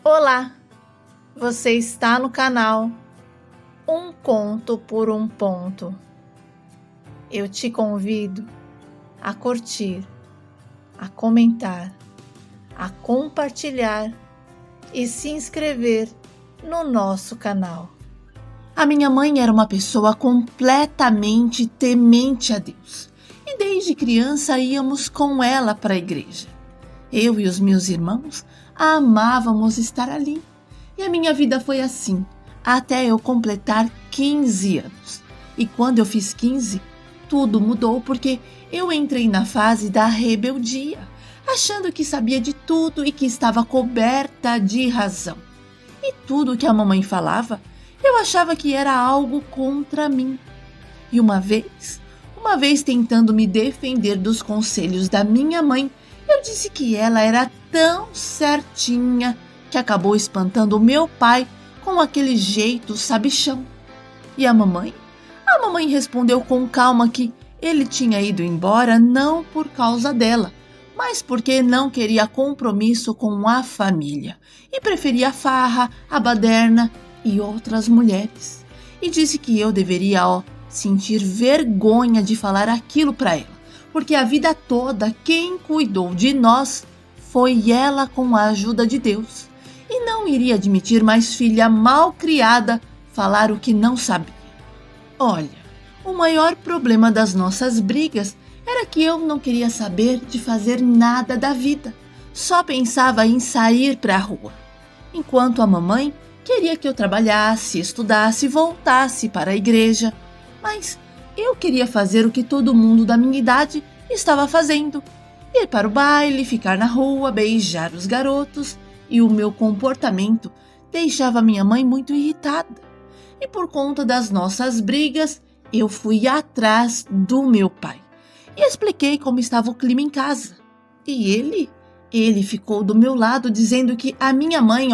Olá, você está no canal Um Conto por um Ponto. Eu te convido a curtir, a comentar, a compartilhar e se inscrever no nosso canal. A minha mãe era uma pessoa completamente temente a Deus e desde criança íamos com ela para a igreja. Eu e os meus irmãos amávamos estar ali e a minha vida foi assim até eu completar 15 anos. E quando eu fiz 15, tudo mudou porque eu entrei na fase da rebeldia, achando que sabia de tudo e que estava coberta de razão. E tudo que a mamãe falava, eu achava que era algo contra mim. E uma vez tentando me defender dos conselhos da minha mãe, eu disse que ela era tão certinha que acabou espantando o meu pai com aquele jeito sabichão. E a mamãe? A mamãe respondeu com calma que ele tinha ido embora não por causa dela, mas porque não queria compromisso com a família e preferia a farra, a baderna e outras mulheres. E disse que eu deveria, sentir vergonha de falar aquilo para ela, porque a vida toda quem cuidou de nós foi ela com a ajuda de Deus. E não iria admitir mais filha mal criada falar o que não sabia. Olha, o maior problema das nossas brigas era que eu não queria saber de fazer nada da vida. Só pensava em sair para a rua. Enquanto a mamãe queria que eu trabalhasse, estudasse e voltasse para a igreja. Mas eu queria fazer o que todo mundo da minha idade estava fazendo. Ir para o baile, ficar na rua, beijar os garotos. E o meu comportamento deixava minha mãe muito irritada. E por conta das nossas brigas, eu fui atrás do meu pai. E expliquei como estava o clima em casa. E ele ficou do meu lado dizendo que a minha mãe,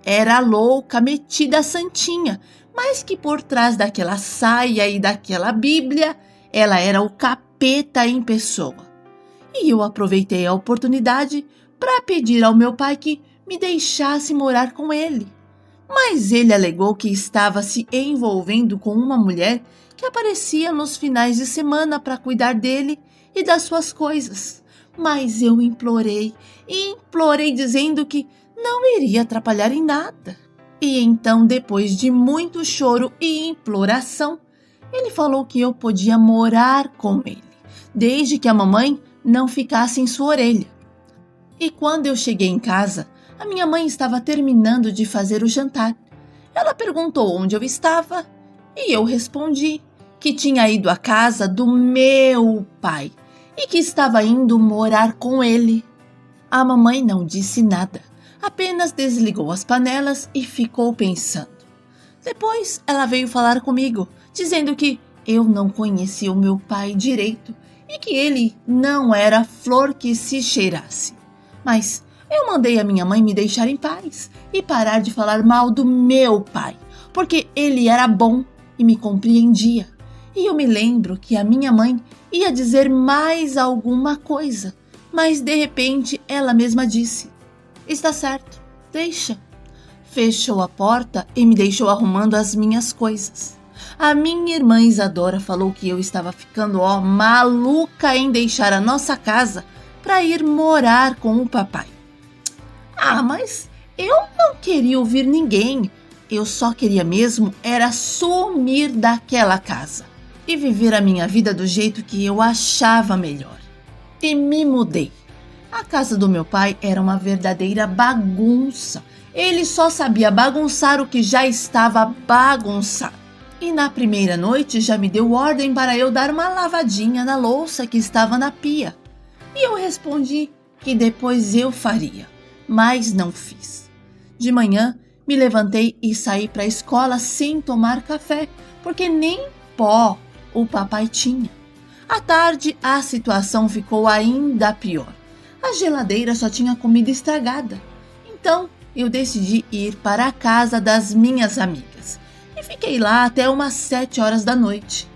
era louca, metida santinha, mas que por trás daquela saia e daquela Bíblia, ela era o capeta em pessoa. E eu aproveitei a oportunidade para pedir ao meu pai que me deixasse morar com ele. Mas ele alegou que estava se envolvendo com uma mulher que aparecia nos finais de semana para cuidar dele e das suas coisas. Mas eu implorei dizendo que não iria atrapalhar em nada. E então, depois de muito choro e imploração, ele falou que eu podia morar com ele, desde que a mamãe não ficasse em sua orelha. E quando eu cheguei em casa, a minha mãe estava terminando de fazer o jantar. Ela perguntou onde eu estava e eu respondi que tinha ido à casa do meu pai e que estava indo morar com ele. A mamãe não disse nada, apenas desligou as panelas e ficou pensando. Depois ela veio falar comigo, dizendo que eu não conhecia o meu pai direito e que ele não era flor que se cheirasse. Mas eu mandei a minha mãe me deixar em paz e parar de falar mal do meu pai, porque ele era bom e me compreendia. E eu me lembro que a minha mãe ia dizer mais alguma coisa, mas de repente ela mesma disse: "Está certo, deixa." Fechou a porta e me deixou arrumando as minhas coisas. A minha irmã Isadora falou que eu estava ficando maluca em deixar a nossa casa para ir morar com o papai. Mas eu não queria ouvir ninguém. Eu só queria mesmo era sumir daquela casa e viver a minha vida do jeito que eu achava melhor. E me mudei. A casa do meu pai era uma verdadeira bagunça. Ele só sabia bagunçar o que já estava bagunçado. E na primeira noite já me deu ordem para eu dar uma lavadinha na louça que estava na pia. E eu respondi que depois eu faria, mas não fiz. De manhã me levantei e saí para a escola sem tomar café, porque nem pó o papai tinha. À tarde a situação ficou ainda pior. A geladeira só tinha comida estragada. Então eu decidi ir para a casa das minhas amigas e fiquei lá até umas 7 horas da noite.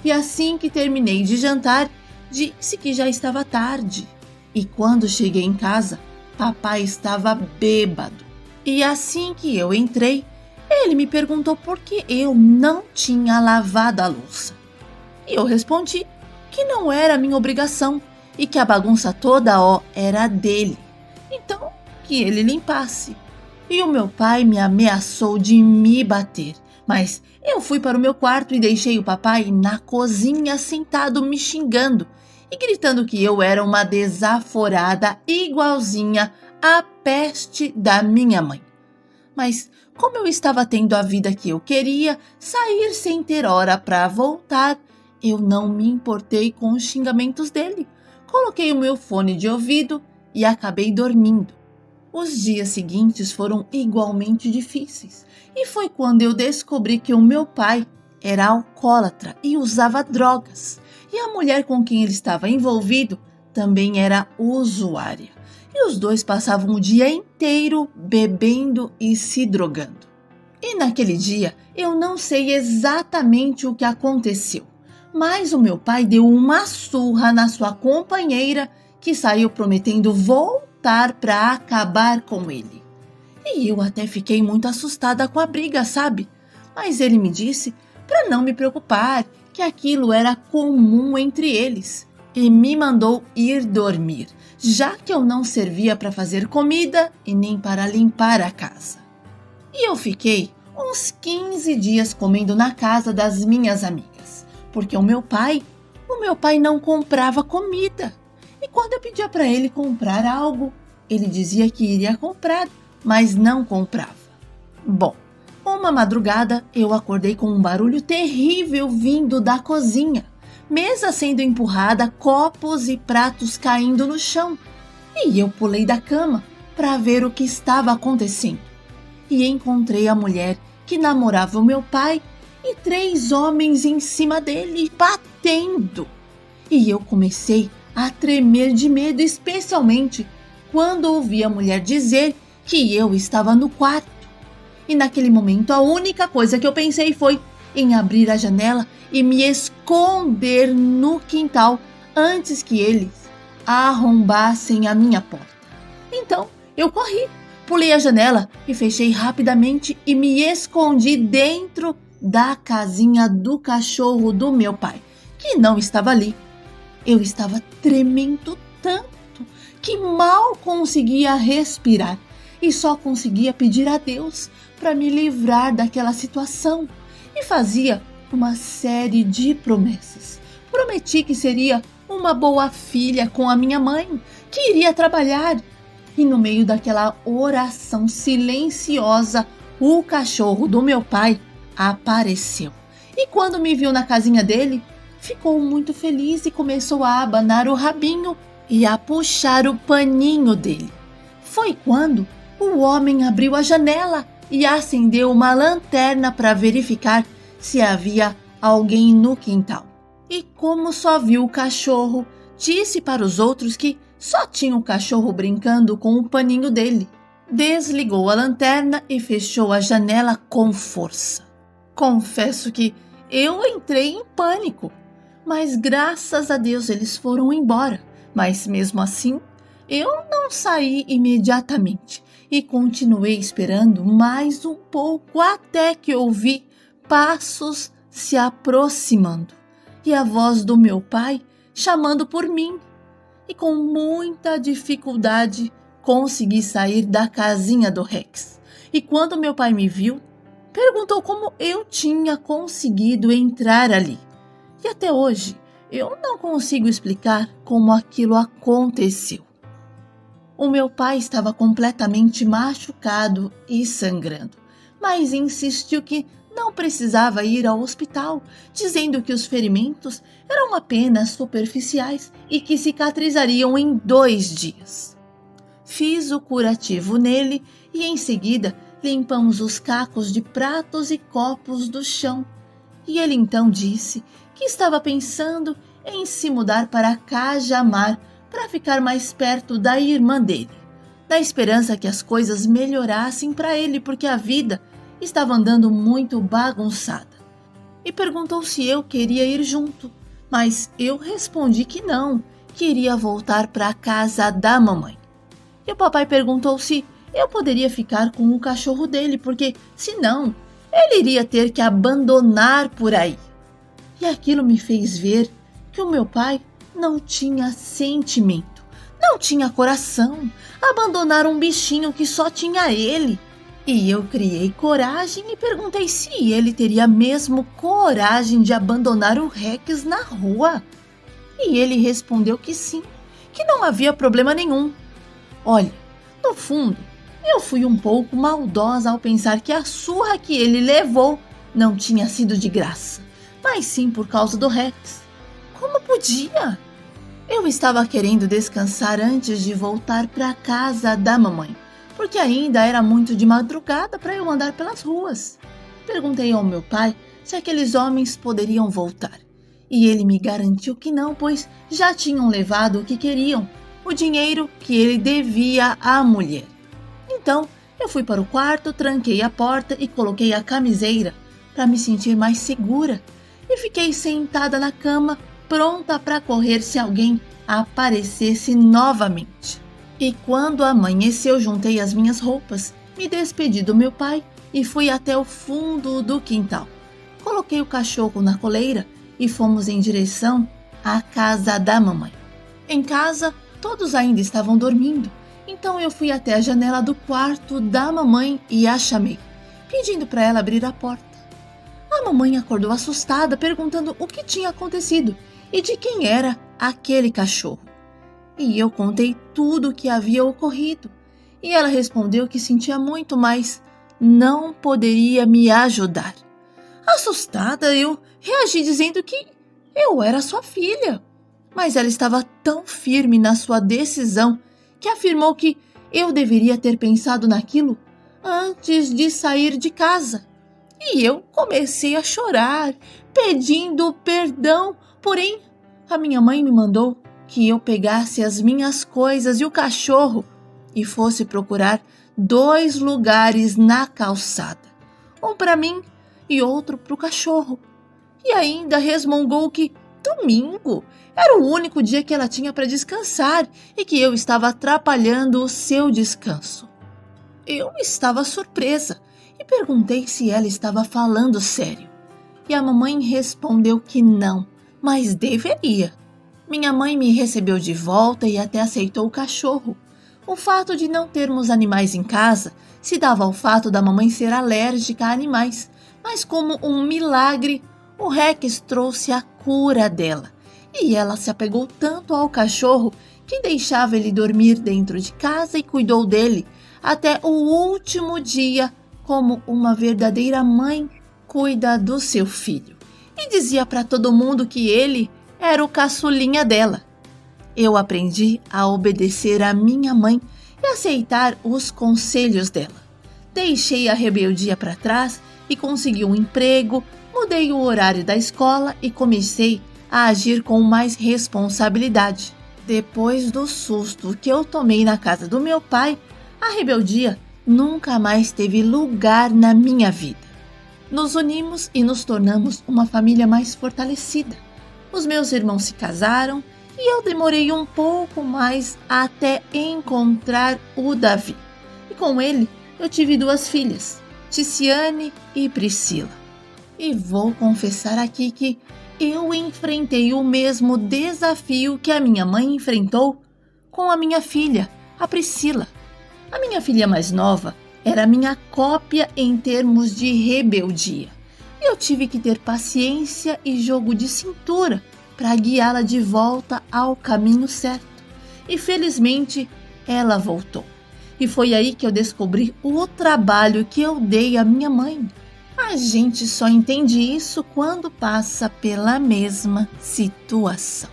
E assim que terminei de jantar, disse que já estava tarde. E quando cheguei em casa, papai estava bêbado. E assim que eu entrei, ele me perguntou por que eu não tinha lavado a louça. E eu respondi que não era minha obrigação e que a bagunça toda, era dele. Então, que ele limpasse. E o meu pai me ameaçou de me bater. Mas eu fui para o meu quarto e deixei o papai na cozinha sentado me xingando e gritando que eu era uma desaforada igualzinha à peste da minha mãe. Mas como eu estava tendo a vida que eu queria, sair sem ter hora para voltar, eu não me importei com os xingamentos dele. Coloquei o meu fone de ouvido e acabei dormindo. Os dias seguintes foram igualmente difíceis e foi quando eu descobri que o meu pai era alcoólatra e usava drogas e a mulher com quem ele estava envolvido também era usuária. E os dois passavam o dia inteiro bebendo e se drogando. E naquele dia eu não sei exatamente o que aconteceu, mas o meu pai deu uma surra na sua companheira que saiu prometendo voltar para acabar com ele. E eu até fiquei muito assustada com a briga, sabe? Mas ele me disse para não me preocupar, que aquilo era comum entre eles e me mandou ir dormir, já que eu não servia para fazer comida e nem para limpar a casa. E eu fiquei uns 15 dias comendo na casa das minhas amigas, porque o meu pai não comprava comida. E quando eu pedia para ele comprar algo, ele dizia que iria comprar, mas não comprava. Bom, uma madrugada eu acordei com um barulho terrível vindo da cozinha. Mesa sendo empurrada, copos e pratos caindo no chão. E eu pulei da cama para ver o que estava acontecendo. E encontrei a mulher que namorava o meu pai e 3 homens em cima dele, batendo. E eu comecei a tremer de medo, especialmente quando ouvi a mulher dizer que eu estava no quarto. E naquele momento a única coisa que eu pensei foi em abrir a janela e me esconder no quintal antes que eles arrombassem a minha porta. Então eu corri, pulei a janela e fechei rapidamente e me escondi dentro da casinha do cachorro do meu pai, que não estava ali. Eu estava tremendo tanto que mal conseguia respirar e só conseguia pedir a Deus para me livrar daquela situação. E fazia uma série de promessas. Prometi que seria uma boa filha com a minha mãe, que iria trabalhar. E no meio daquela oração silenciosa, o cachorro do meu pai apareceu. E quando me viu na casinha dele, ficou muito feliz e começou a abanar o rabinho e a puxar o paninho dele. Foi quando o homem abriu a janela e acendeu uma lanterna para verificar se havia alguém no quintal. E como só viu o cachorro, disse para os outros que só tinha o cachorro brincando com o paninho dele. Desligou a lanterna e fechou a janela com força. Confesso que eu entrei em pânico, mas graças a Deus eles foram embora. Mas mesmo assim, eu não saí imediatamente e continuei esperando mais um pouco até que ouvi passos se aproximando e a voz do meu pai chamando por mim. E com muita dificuldade consegui sair da casinha do Rex. E quando meu pai me viu, perguntou como eu tinha conseguido entrar ali. E até hoje eu não consigo explicar como aquilo aconteceu. O meu pai estava completamente machucado e sangrando, mas insistiu que não precisava ir ao hospital, dizendo que os ferimentos eram apenas superficiais e que cicatrizariam em 2 dias. Fiz o curativo nele e em seguida limpamos os cacos de pratos e copos do chão. E ele então disse que estava pensando em se mudar para Cajamar para ficar mais perto da irmã dele, na esperança que as coisas melhorassem para ele porque a vida estava andando muito bagunçada. E perguntou se eu queria ir junto, mas eu respondi que não, que iria voltar para a casa da mamãe. E o papai perguntou se eu poderia ficar com o cachorro dele, porque senão ele iria ter que abandonar por aí. E aquilo me fez ver que o meu pai não tinha sentimento, não tinha coração. Abandonar um bichinho que só tinha ele. E eu criei coragem e perguntei se ele teria mesmo coragem de abandonar o Rex na rua. E ele respondeu que sim, que não havia problema nenhum. Olha, no fundo, eu fui um pouco maldosa ao pensar que a surra que ele levou não tinha sido de graça, mas sim por causa do Rex. Como podia? Eu estava querendo descansar antes de voltar para casa da mamãe, porque ainda era muito de madrugada para eu andar pelas ruas. Perguntei ao meu pai se aqueles homens poderiam voltar, e ele me garantiu que não, pois já tinham levado o que queriam, o dinheiro que ele devia à mulher. Então, eu fui para o quarto, tranquei a porta e coloquei a camiseira para me sentir mais segura, e fiquei sentada na cama, pronta para correr se alguém aparecesse novamente. E quando amanheceu, juntei as minhas roupas, me despedi do meu pai e fui até o fundo do quintal. Coloquei o cachorro na coleira e fomos em direção à casa da mamãe. Em casa, todos ainda estavam dormindo, então eu fui até a janela do quarto da mamãe e a chamei, pedindo para ela abrir a porta. A mamãe acordou assustada, perguntando o que tinha acontecido e de quem era aquele cachorro. E eu contei tudo o que havia ocorrido. E ela respondeu que sentia muito, mas não poderia me ajudar. Assustada, eu reagi dizendo que eu era sua filha. Mas ela estava tão firme na sua decisão que afirmou que eu deveria ter pensado naquilo antes de sair de casa. E eu comecei a chorar, pedindo perdão, porém a minha mãe me mandou que eu pegasse as minhas coisas e o cachorro e fosse procurar 2 lugares na calçada, um para mim e outro para o cachorro. E ainda resmungou que domingo era o único dia que ela tinha para descansar e que eu estava atrapalhando o seu descanso. Eu estava surpresa e perguntei se ela estava falando sério. E a mamãe respondeu que não, mas deveria. Minha mãe me recebeu de volta e até aceitou o cachorro. O fato de não termos animais em casa se dava ao fato da mamãe ser alérgica a animais, mas como um milagre, o Rex trouxe a cura dela. E ela se apegou tanto ao cachorro que deixava ele dormir dentro de casa e cuidou dele até o último dia, como uma verdadeira mãe cuida do seu filho. E dizia para todo mundo que ele era o caçulinha dela. Eu aprendi a obedecer à minha mãe e aceitar os conselhos dela. Deixei a rebeldia para trás e consegui um emprego, mudei o horário da escola e comecei a agir com mais responsabilidade. Depois do susto que eu tomei na casa do meu pai, a rebeldia nunca mais teve lugar na minha vida. Nos unimos e nos tornamos uma família mais fortalecida. Os meus irmãos se casaram e eu demorei um pouco mais até encontrar o Davi. E com ele eu tive 2 filhas, Ticiane e Priscila. E vou confessar aqui que eu enfrentei o mesmo desafio que a minha mãe enfrentou com a minha filha, a Priscila. A minha filha mais nova era minha cópia em termos de rebeldia. Eu tive que ter paciência e jogo de cintura para guiá-la de volta ao caminho certo. E felizmente ela voltou. E foi aí que eu descobri o trabalho que eu dei à minha mãe. A gente só entende isso quando passa pela mesma situação.